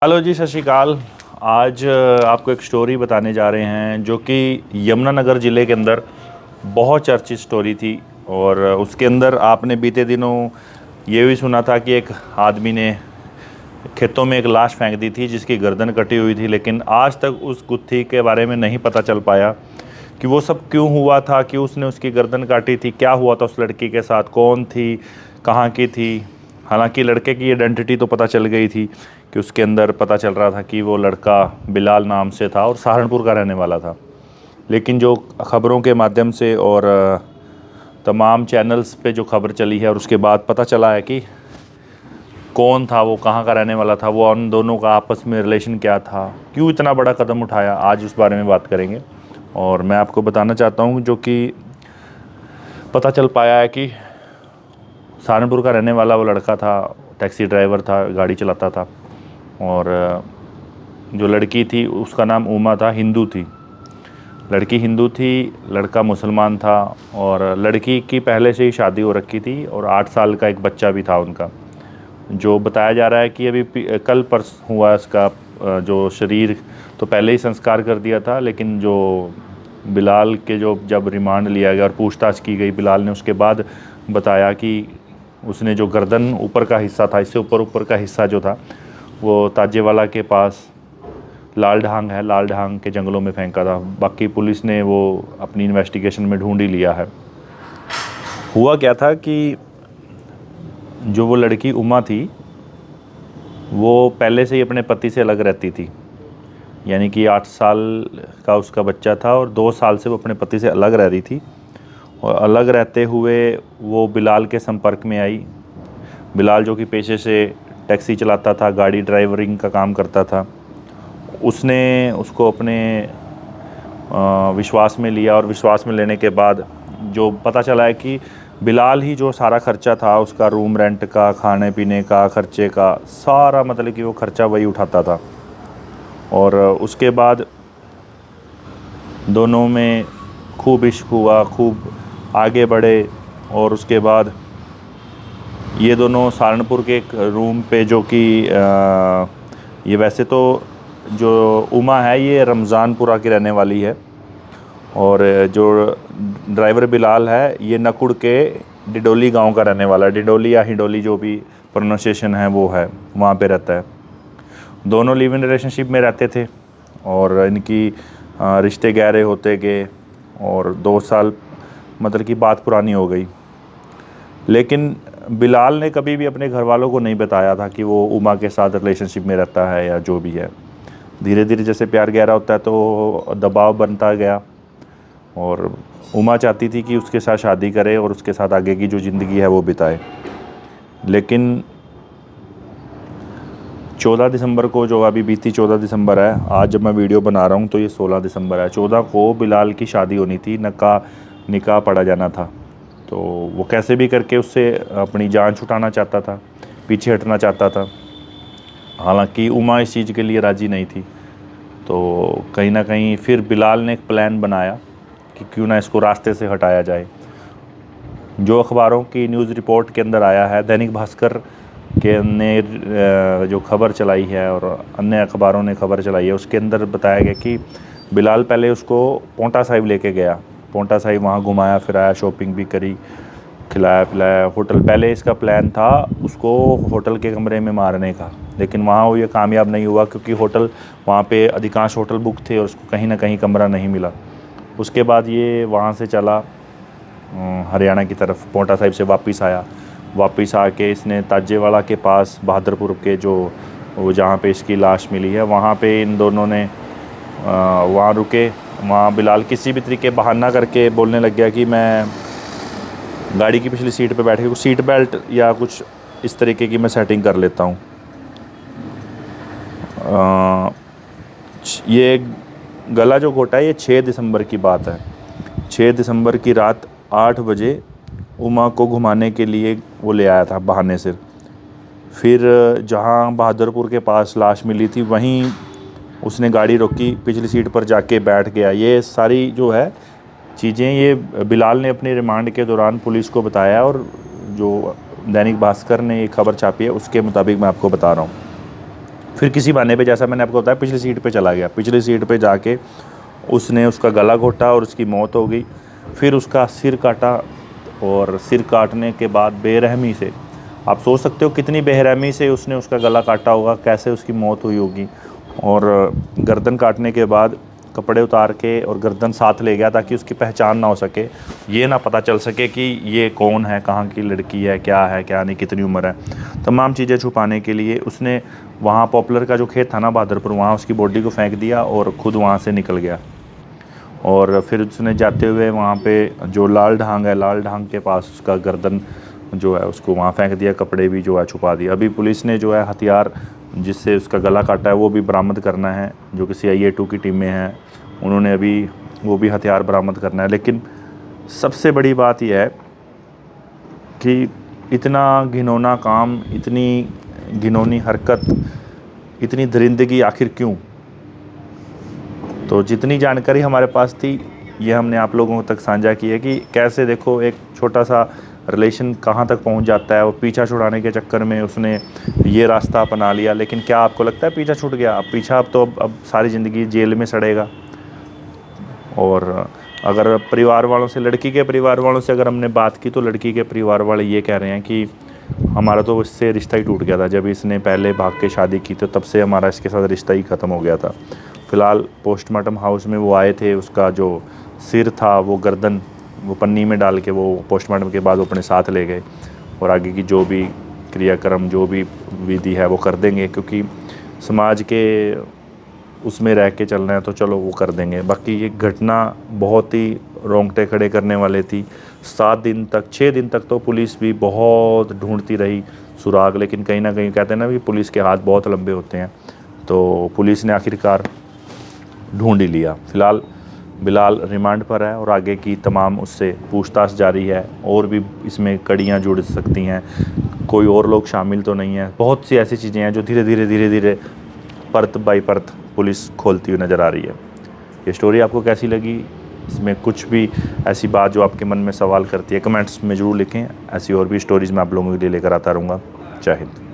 Hello जी, सत श्री अकाल। आज आपको एक स्टोरी बताने जा रहे हैं जो कि यमुनानगर ज़िले के अंदर बहुत चर्चित स्टोरी थी। और उसके अंदर आपने बीते दिनों ये भी सुना था कि एक आदमी ने खेतों में एक लाश फेंक दी थी जिसकी गर्दन कटी हुई थी, लेकिन आज तक उस गुत्थी के बारे में नहीं पता चल पाया कि वो सब क्यों हुआ था, क्यों उसने उसकी गर्दन काटी थी, क्या हुआ था उस लड़की के साथ, कौन थी, कहाँ की थी। हालांकि लड़के की आइडेंटिटी तो पता चल गई थी कि उसके अंदर पता चल रहा था कि वो लड़का बिलाल नाम से था और सहारनपुर का रहने वाला था। लेकिन जो ख़बरों के माध्यम से और तमाम चैनल्स पे जो खबर चली है और उसके बाद पता चला है कि कौन था वो, कहाँ का रहने वाला था वो, उन दोनों का आपस में रिलेशन क्या था, क्यों इतना बड़ा कदम उठाया, आज उस बारे में बात करेंगे। और मैं आपको बताना चाहता हूँ जो कि पता चल पाया है कि सहारनपुर का रहने वाला वो लड़का था, टैक्सी ड्राइवर था, गाड़ी चलाता था। और जो लड़की थी उसका नाम उमा था, हिंदू थी। लड़की हिंदू थी, लड़का मुसलमान था। और लड़की की पहले से ही शादी हो रखी थी और 8 साल का एक बच्चा भी था उनका। जो बताया जा रहा है कि अभी कल परस हुआ इसका जो शरीर तो पहले ही संस्कार कर दिया था, लेकिन जो बिलाल के जो जब रिमांड लिया गया और पूछताछ की गई बिलाल ने, उसके बाद बताया कि उसने जो गर्दन ऊपर का हिस्सा था, इससे ऊपर का हिस्सा जो था वो ताजेवाला के पास लाल ढांग है, लाल ढांग के जंगलों में फेंका था। बाकी पुलिस ने वो अपनी इन्वेस्टिगेशन में ढूंढ ही लिया है। हुआ क्या था कि जो वो लड़की उमा थी वो पहले से ही अपने पति से अलग रहती थी, यानी कि 8 साल का उसका बच्चा था और 2 साल से वो अपने पति से अलग रह रही थी। और अलग रहते हुए वो बिलाल के संपर्क में आई। बिलाल जो कि पेशे से टैक्सी चलाता था, गाड़ी ड्राइवरिंग का काम करता था, उसने उसको अपने विश्वास में लिया। और विश्वास में लेने के बाद जो पता चला है कि बिलाल ही जो सारा खर्चा था उसका, रूम रेंट का, खाने पीने का, खर्चे का सारा, मतलब कि वो खर्चा वही उठाता था। और उसके बाद दोनों में खूब इश्क हुआ, खूब आगे बढ़े। और उसके बाद ये दोनों सहारनपुर के एक रूम पे, जो कि ये वैसे तो जो उमा है ये रमज़ानपुरा की रहने वाली है, और जो ड्राइवर बिलाल है ये नकुड़ के डिडोली गांव का रहने वाला है। डिडोली या हिडोली जो भी प्रोनाउंसिएशन है वो है, वहाँ पे रहता है। दोनों लिव इन रिलेशनशिप में रहते थे और इनकी रिश्ते गहरे होते गए और 2 साल मतलब कि बात पुरानी हो गई। लेकिन बिलाल ने कभी भी अपने घर वालों को नहीं बताया था कि वो उमा के साथ रिलेशनशिप में रहता है या जो भी है। धीरे धीरे जैसे प्यार गहरा होता है तो दबाव बनता गया और उमा चाहती थी कि उसके साथ शादी करे और उसके साथ आगे की जो ज़िंदगी है वो बिताए। लेकिन 14 दिसंबर को, जो अभी बीती 14 दिसंबर है, आज जब मैं वीडियो बना रहा हूँ तो ये 16 दिसंबर है, 14 को बिलाल की शादी होनी थी, निकाह पड़ा जाना था। तो वो कैसे भी करके उससे अपनी जान छुटाना चाहता था, पीछे हटना चाहता था। हालांकि उमा इस चीज़ के लिए राज़ी नहीं थी। तो कहीं ना कहीं फिर बिलाल ने एक प्लान बनाया कि क्यों ना इसको रास्ते से हटाया जाए। जो अखबारों की न्यूज़ रिपोर्ट के अंदर आया है, दैनिक भास्कर के ने जो खबर चलाई है और अन्य अखबारों ने खबर चलाई है, उसके अंदर बताया गया कि बिलाल पहले उसको पोंटा साहिब लेके गया। पोंटा साहिब वहाँ घुमाया फिराया, शॉपिंग भी करी, खिलाया पिलाया। होटल, पहले इसका प्लान था उसको होटल के कमरे में मारने का, लेकिन वहाँ वो ये कामयाब नहीं हुआ क्योंकि होटल, वहाँ पे अधिकांश होटल बुक थे और उसको कहीं ना कहीं कमरा नहीं मिला। उसके बाद ये वहाँ से चला हरियाणा की तरफ, पोंटा साहिब से वापस आया। वापस आके इसने ताजेवाला के पास, बहादुरपुर के जो वो जहाँ पे इसकी लाश मिली है, वहाँ पे इन दोनों ने वहाँ रुके। वहाँ बिलाल किसी भी तरीके बहाना करके बोलने लग गया कि मैं गाड़ी की पिछली सीट पे बैठ के कुछ सीट बेल्ट या कुछ इस तरीके की मैं सेटिंग कर लेता हूँ। ये गला जो घोटा है ये 6 दिसंबर की बात है। 6 दिसंबर की रात 8 बजे उमा को घुमाने के लिए वो ले आया था बहाने से। फिर जहाँ बहादुरपुर के पास लाश मिली थी वहीं उसने गाड़ी रोकी, पिछली सीट पर जाके बैठ गया। ये सारी जो है चीज़ें ये बिलाल ने अपने रिमांड के दौरान पुलिस को बताया और जो दैनिक भास्कर ने ये खबर छापी है उसके मुताबिक मैं आपको बता रहा हूँ। फिर किसी बहाने पे, जैसा मैंने आपको बताया, पिछली सीट पे चला गया। पिछली सीट पे जाके उसने उसका गला घोटा और उसकी मौत हो गई। फिर उसका सिर काटा, और सिर काटने के बाद बेरहमी से, आप सोच सकते हो कितनी बेरहमी से उसने उसका गला काटा होगा, कैसे उसकी मौत हुई होगी। और गर्दन काटने के बाद कपड़े उतार के और गर्दन साथ ले गया ताकि उसकी पहचान ना हो सके, ये ना पता चल सके कि ये कौन है, कहाँ की लड़की है, क्या नहीं, कितनी उम्र है। तमाम चीज़ें छुपाने के लिए उसने वहाँ पॉपुलर का जो खेत था ना बहादुरपुर, वहाँ उसकी बॉडी को फेंक दिया और ख़ुद वहाँ से निकल गया। और फिर उसने जाते हुए वहाँ पे जो लाल ढांग है, लाल ढांग के पास उसका गर्दन जो है उसको वहाँ फेंक दिया, कपड़े भी जो है छुपा दिया। अभी पुलिस ने जो है हथियार जिससे उसका गला काटा है वो भी बरामद करना है, जो कि CIA 2 की टीम में है, उन्होंने अभी वो भी हथियार बरामद करना है। लेकिन सबसे बड़ी बात यह है कि इतना घिनौना काम, इतनी घिनौनी हरकत, इतनी दरिंदगी आखिर क्यों? तो जितनी जानकारी हमारे पास थी ये हमने आप लोगों तक साझा की है कि कैसे देखो एक छोटा सा रिलेशन कहाँ तक पहुँच जाता है। वो पीछा छुड़ाने के चक्कर में उसने ये रास्ता अपना लिया। लेकिन क्या आपको लगता है पीछा छूट गया? अब पीछा अब सारी ज़िंदगी जेल में सड़ेगा। और अगर परिवार वालों से, लड़की के परिवार वालों से अगर हमने बात की, तो लड़की के परिवार वाले ये कह रहे हैं कि हमारा तो इससे रिश्ता ही टूट गया था। जब इसने पहले भाग के शादी की तो तब से हमारा इसके साथ रिश्ता ही ख़त्म हो गया था। फ़िलहाल पोस्टमार्टम हाउस में वो आए थे, उसका जो सिर था वो गर्दन वो पन्नी में डाल के वो पोस्टमार्टम के बाद वो अपने साथ ले गए, और आगे की जो भी क्रियाक्रम, जो भी विधि है वो कर देंगे, क्योंकि समाज के उसमें रह के चलना है तो चलो वो कर देंगे। बाकी ये घटना बहुत ही रोंगटे खड़े करने वाली थी। 7 दिन तक, 6 दिन तक तो पुलिस भी बहुत ढूंढती रही सुराग, लेकिन कहीं ना कहीं कहते हैं ना कि पुलिस के हाथ बहुत लंबे होते हैं, तो पुलिस ने आखिरकार ढूंढ ही लिया। फ़िलहाल बिलाल रिमांड पर है और आगे की तमाम उससे पूछताछ जारी है। और भी इसमें कड़ियाँ जुड़ सकती हैं, कोई और लोग शामिल तो नहीं है। बहुत सी ऐसी चीज़ें हैं जो धीरे धीरे परत बाई परत पुलिस खोलती हुई नज़र आ रही है। ये स्टोरी आपको कैसी लगी? इसमें कुछ भी ऐसी बात जो आपके मन में सवाल करती है, कमेंट्स में ज़रूर लिखें। ऐसी और भी स्टोरीज़ मैं आप लोगों के लिए लेकर आता रहूँगा। जय हिंद।